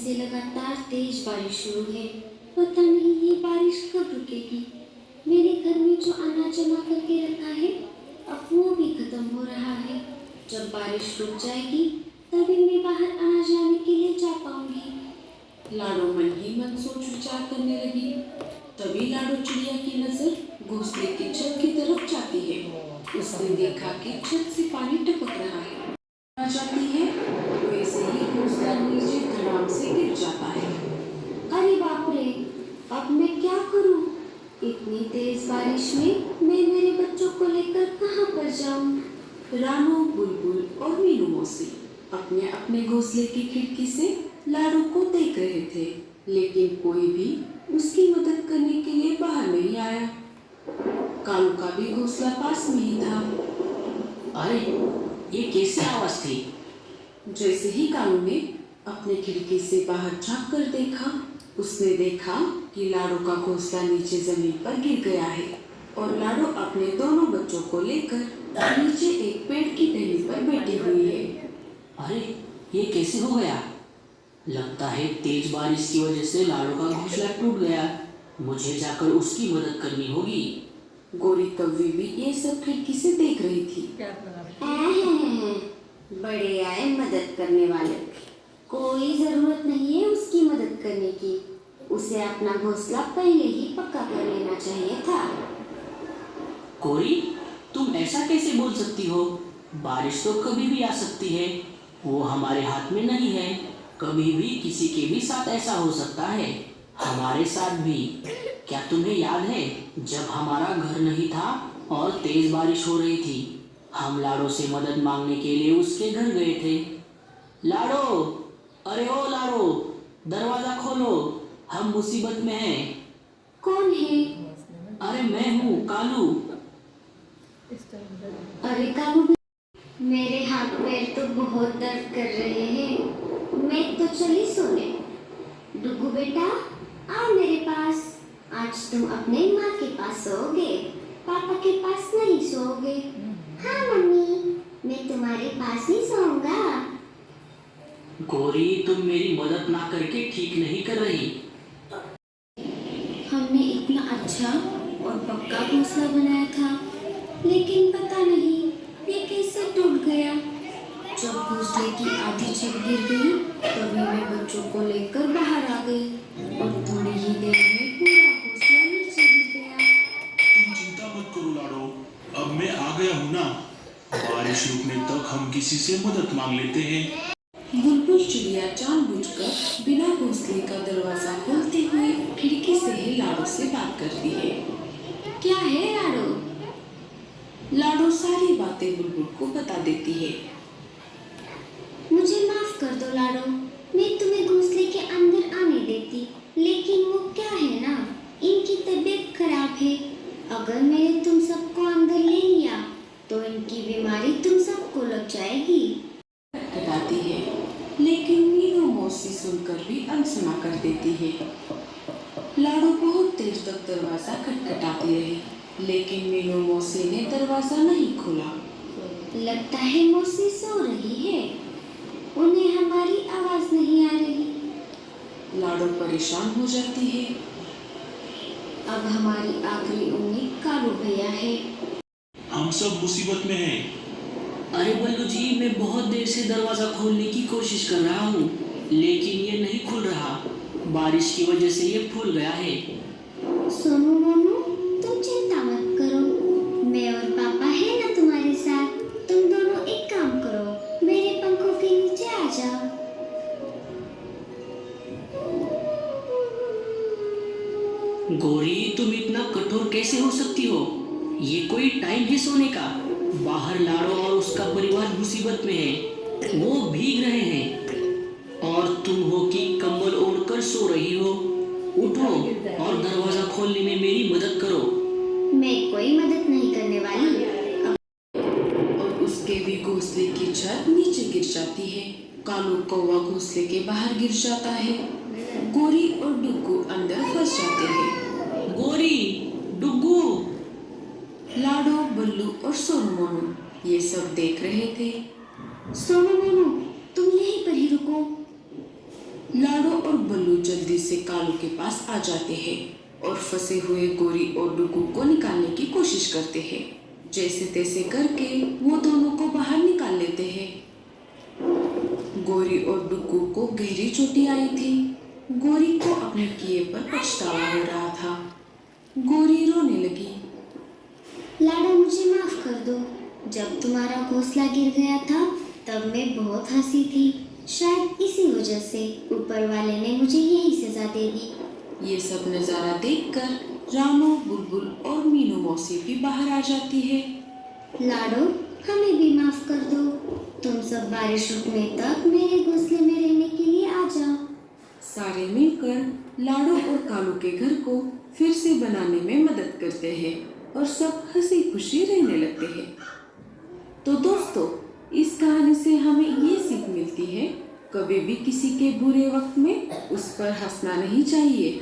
से लगातार तेज बारिश शुरू है। पता नहीं ये बारिश कब रुकेगी। मेरे घर में जो अनाज जमा करके रखा है अब वो भी खत्म हो रहा है। जब बारिश रुक जाएगी तभी मैं बाहर अनाज लाने के लिए जा पाऊंगी। लाडो मन ही मन सोच विचार करने लगी। तभी लाडो चिड़िया की नजर घोंसले की छत की तरफ जाती है। उसने देखा कि छत से पानी टपक रहा है। आ जाती है वैसे ही घोंसला नीचे धड़ाम से गिर जाता है। अरे बाप रे, अब मैं क्या करूं? इतनी तेज बारिश में मैं मेरे बच्चों को लेकर कहां पर जाऊं? रानू, बुलबुल और मीनू मौसी अपने अपने घोंसले की खिड़की से लाडो को देख रहे थे, लेकिन कोई भी उसकी मदद करने के लिए बाहर नहीं आया। कालू का भी घोंसला पास में ही था। अरे ये कैसी आवाज थी? जैसे ही कालू ने अपने खिड़की से बाहर झांक कर देखा, उसने देखा कि लाडो का घोंसला नीचे जमीन पर गिर गया है और लाडो अपने दोनों बच्चों को लेकर नीचे एक पेड़ की टहनी पर बैठी हुई है। अरे ये कैसे हो गया? लगता है तेज बारिश की वजह से लाडो का घोंसला टूट गया। मुझे जाकर उसकी मदद करनी होगी। गोरी कौवी भी ये सब खिड़की से देख रही थी। बड़े आए मदद करने वाले। कोई जरूरत नहीं है उसकी मदद करने की। उसे अपना घोंसला पहले ही पक्का कर लेना चाहिए था। कोरी, तुम ऐसा कैसे बोल सकती हो? बारिश तो कभी भी आ सकती है, वो हमारे हाथ में नहीं है। कभी भी किसी के भी साथ ऐसा हो सकता है, हमारे साथ भी। क्या तुम्हें याद है जब हमारा घर नहीं था और तेज बारिश हो रही थी, हम लाडो से मदद मांगने के लिए उसके घर गए थे। लाडो, अरे ओ लाडो, दरवाजा खोलो, हम मुसीबत में हैं। कौन है? अरे मैं हूँ कालू। अरे कालू, मेरे हाथ पैर तो बहुत दर्द कर रहे हैं। मैं तो चली सोने। डुगू बेटा, आओ मेरे पास। आज तुम अपने माँ के पास सोओगे, पापा के पास नहीं सोओगे। हाँ मम्मी, मैं तुम्हारे पास ही सोऊंगा। गोरी, तुम मेरी मदद ना करके ठीक नहीं कर रही। हमने इतना अच्छा और पक्का घोंसला बनाया था, लेकिन पता नहीं ये कैसे टूट गया। जब घोंसले की आधी छत गिर गई तभी मैं बच्चों को लेकर बाहर आ गई और थोड़ी ही देर में पूरा घोंसला नीचे गिर गया। तुम चिंता मत करो लाडो, अब मैं आ गया हूँ ना। बारिश रुकने तक हम किसी से मदद मांग लेते हैं। बुलबुल चिड़िया जानबूझकर बिना घोंसले का दरवाजा खोलते हुए खिड़की से ही लाडो से बात करती है। क्या है लाडो? लाडो सारी बातें बुलबुल को बता देती है। मुझे माफ कर दो लाडो, मैं तुम्हें घोंसले के अंदर आने देती, लेकिन वो क्या है ना, इनकी तबीयत खराब है। अगर मैंने तुम सबको अंदर ले लिया तो इनकी बीमारी तुम सबको लग जाएगी। खटखटाती है, लेकिन मीनू मौसी सुनकर भी अनसुना कर देती है। लाडो बहुत देर तक दरवाजा खटखटाती रही, लेकिन मीनू मौसी ने दरवाजा नहीं खोला। लगता है मौसी सो रही है, उन्हें हमारी आवाज नहीं आ रही। लाडो परेशान हो जाती है। अब हमारी आखिरी उम्मीद कालू भैया है। हम सब मुसीबत में हैं। अरे बल्लू जी, मैं बहुत देर से दरवाजा खोलने की कोशिश कर रहा हूँ, लेकिन ये नहीं खुल रहा। बारिश की वजह से ये फूल गया है। सोनू मोनू, तुम चिंता मत करो, मैं और पापा है ना तुम्हारे साथ। तुम दोनों एक काम करो, मेरे पंखों के नीचे आ जाओ। गोरी, तुम इतना कठोर कैसे हो सकती हो? ये कोई टाइम है सोने का? बाहर लाडो और उसका परिवार मुसीबत में है, वो भीग रहे हैं और तुम हो कि कंबल ओढ़कर सो रही हो। उठो और दरवाजा खोलने में मेरी मदद करो। मैं कोई मदद नहीं करने वाली। और उसके भी घोंसले की छत नीचे गिर जाती है। कालू कौवा घोंसले के बाहर गिर जाता है। गोरी और डुग्गू अंदर फंस जाते हैं। गोरी, डुग्गू। लाडो, बल्लू और सोनू मोनू ये सब देख रहे थे। सोनू मोनू, तुम यहीं पर ही रुको। लाडो और बल्लू जल्दी से कालू के पास आ जाते हैं और फंसे हुए गोरी और डुगू को निकालने की कोशिश करते हैं। जैसे तैसे करके वो दोनों को बाहर निकाल लेते हैं। गोरी और डुगू को गहरी चोटें आई थी। गोरी को अपने किए पर पछतावा हो रहा था। गोरी रोने लगी। लाडो, मुझे माफ कर दो। जब तुम्हारा घोंसला गिर गया था तब मैं बहुत हंसी थी। शायद इसी वजह से ऊपर वाले ने मुझे यही सजा दे दी। ये सब नज़ारा देखकर रानो, बुलबुल और मीनू मौसी भी बाहर आ जाती है। लाडो, हमें भी माफ कर दो। तुम सब बारिश रुकने तक मेरे घोंसले में रहने के लिए आ जाओ। सारे मिलकर लाडो और कालू के घर को फिर से बनाने में मदद करते हैं और सब हंसी खुशी रहने लगते हैं। तो दोस्तों, इस कहानी से हमें ये सीख मिलती है, कभी भी किसी के बुरे वक्त में उस पर हंसना नहीं चाहिए।